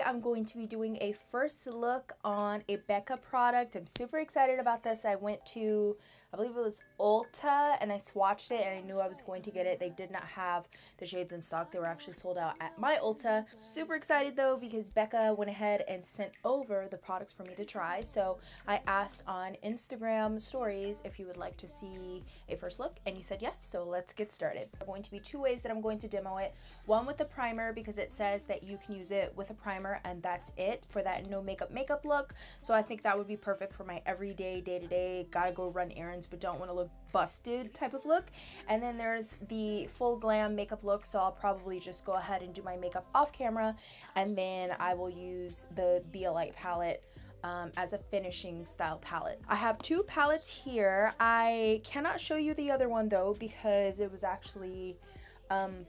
I'm going to be doing a first look on a Becca product. I'm super excited about this. I went to, I believe it was Ulta, and I swatched it and I knew I was going to get it. They did not have the shades in stock. They were actually sold out at my Ulta. Super excited though because Becca went ahead and sent over the products for me to try. So I asked on Instagram stories if you would like to see a first look, and you said yes, so let's get started. There are going to be two ways that I'm going to demo it. One with the primer, because it says that you can use it with a primer and that's it for that no makeup look. So I think that would be perfect for my everyday, day-to-day, gotta go run errands but don't want to look busted type of look. And then there's the full glam makeup look, so I'll probably just go ahead and do my makeup off camera, and then I will use the Bdellium palette as a finishing style palette. I have two palettes here. I cannot show you the other one though because it was actually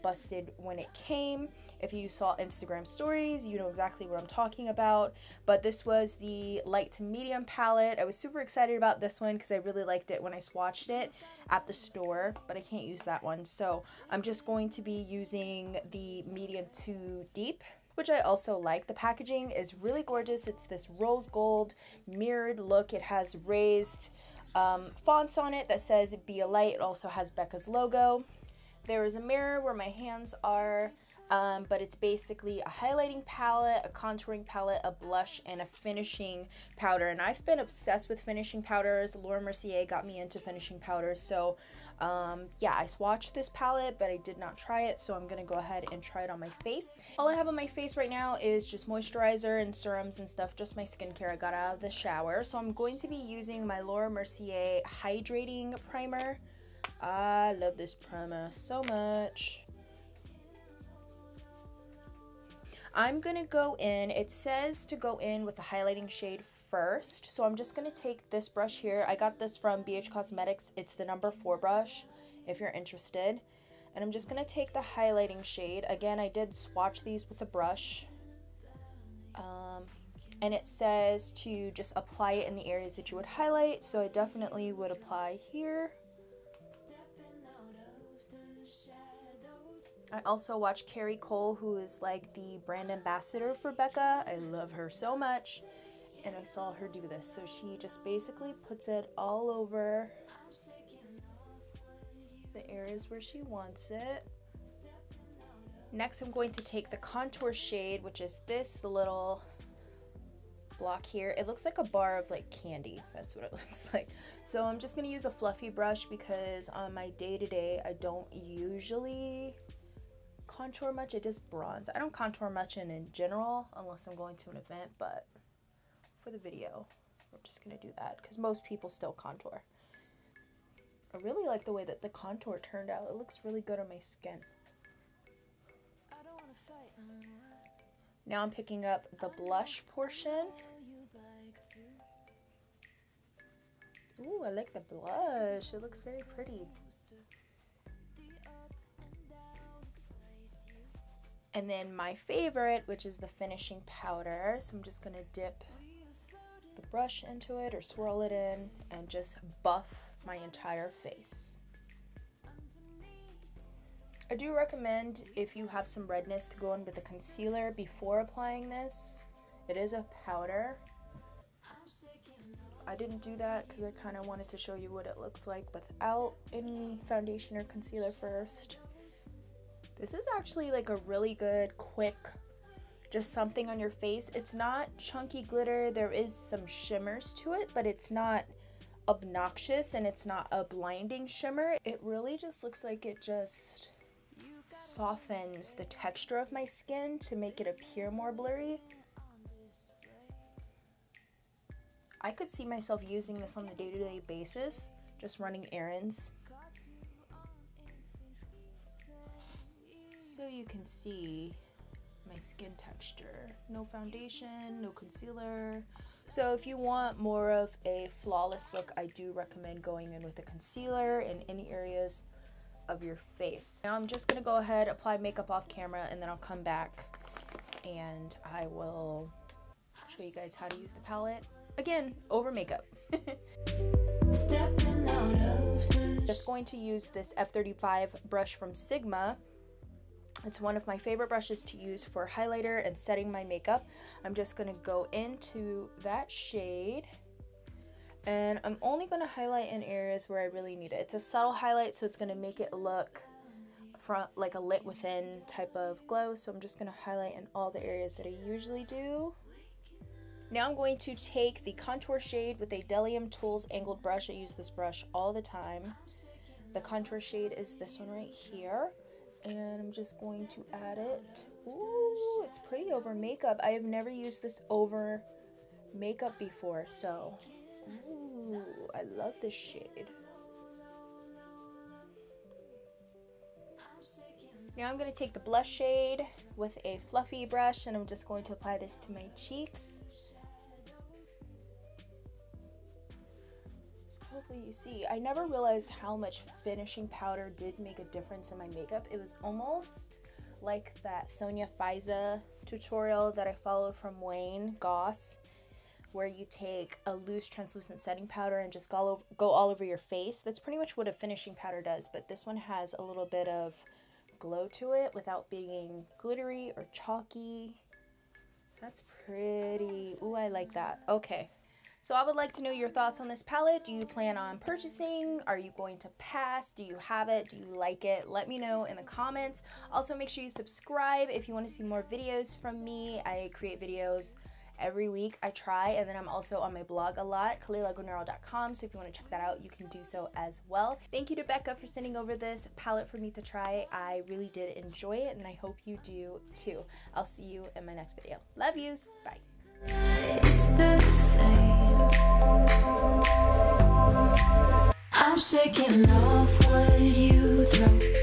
busted when it came. If you saw Instagram stories, you know exactly what I'm talking about. But this was the light to medium palette. I was super excited about this one because I really liked it when I swatched it at the store, but I can't use that one. So I'm just going to be using the medium to deep, which I also like. The packaging is really gorgeous. It's this rose gold mirrored look. It has raised fonts on it that says Be a Light. It also has Becca's logo. There is a mirror where my hands are, but it's basically a highlighting palette, a contouring palette, a blush, and a finishing powder. And I've been obsessed with finishing powders. Laura Mercier got me into finishing powders. So yeah, I swatched this palette, but I did not try it. So I'm going to go ahead and try it on my face. All I have on my face right now is just moisturizer and serums and stuff, just my skincare I got out of the shower. So I'm going to be using my Laura Mercier Hydrating Primer. I love this primer so much. I'm gonna go in, it says to go in with the highlighting shade first, so I'm just gonna take this brush here. I got this from BH Cosmetics. It's the number 4 brush if you're interested, and I'm just gonna take the highlighting shade. Again, I did swatch these with a brush, and it says to just apply it in the areas that you would highlight, so I definitely would apply here. I also watch Carrie Cole, who is like the brand ambassador for Becca. I love her so much, and I saw her do this. So she just basically puts it all over the areas where she wants it. Next, I'm going to take the contour shade, which is this little block here. It looks like a bar of like candy. That's what it looks like. So I'm just going to use a fluffy brush because on my day-to-day, I don't usually contour much. I just bronze. I don't contour much in general unless I'm going to an event, but for the video we're just gonna do that because most people still contour. I really like the way that the contour turned out. It looks really good on my skin. Now I'm picking up the blush portion. Ooh, I like the blush. It looks very pretty. And then my favorite, which is the finishing powder. So I'm just gonna dip the brush into it or swirl it in and just buff my entire face. I do recommend, if you have some redness, to go in with a concealer before applying this. It is a powder. I didn't do that because I kind of wanted to show you what it looks like without any foundation or concealer first. This is actually like a really good, quick, just something on your face. It's not chunky glitter. There is some shimmers to it, but it's not obnoxious and it's not a blinding shimmer. It really just looks like it just softens the texture of my skin to make it appear more blurry. I could see myself using this on a day-to-day basis, just running errands. So you can see my skin texture. No foundation, no concealer. So if you want more of a flawless look, I do recommend going in with a concealer in any areas of your face. Now I'm just gonna go ahead, apply makeup off camera, and then I'll come back and I will show you guys how to use the palette. Again, over makeup. Just going to use this F35 brush from Sigma. It's one of my favorite brushes to use for highlighter and setting my makeup. I'm just going to go into that shade, and I'm only going to highlight in areas where I really need it. It's a subtle highlight, so it's going to make it look like a lit within type of glow. So I'm just going to highlight in all the areas that I usually do. Now I'm going to take the contour shade with a Bdellium Tools angled brush. I use this brush all the time. The contour shade is this one right here. And I'm just going to add it. Ooh, it's pretty over makeup. I have never used this over makeup before, so ooh, I love this shade. Now I'm going to take the blush shade with a fluffy brush, and I'm just going to apply this to my cheeks. So hopefully you see. I never realized how much finishing powder did make a difference in my makeup. It was almost like that Sonia Faiza tutorial that I followed from Wayne Goss, where you take a loose translucent setting powder and just go all over your face. That's pretty much what a finishing powder does, but this one has a little bit of glow to it without being glittery or chalky. That's pretty. Ooh, I like that. Okay, so I would like to know your thoughts on this palette. Do you plan on purchasing? Are you going to pass? Do you have it? Do you like it? Let me know in the comments. Also, make sure you subscribe if you want to see more videos from me. I create videos every week, I try, and then I'm also on my blog a lot, KaleiLagunero.com, so if you want to check that out, you can do so as well. Thank you to Becca for sending over this palette for me to try. I really did enjoy it, and I hope you do too. I'll see you in my next video. Love yous. Bye. It's the same. I'm shaking off what you throw.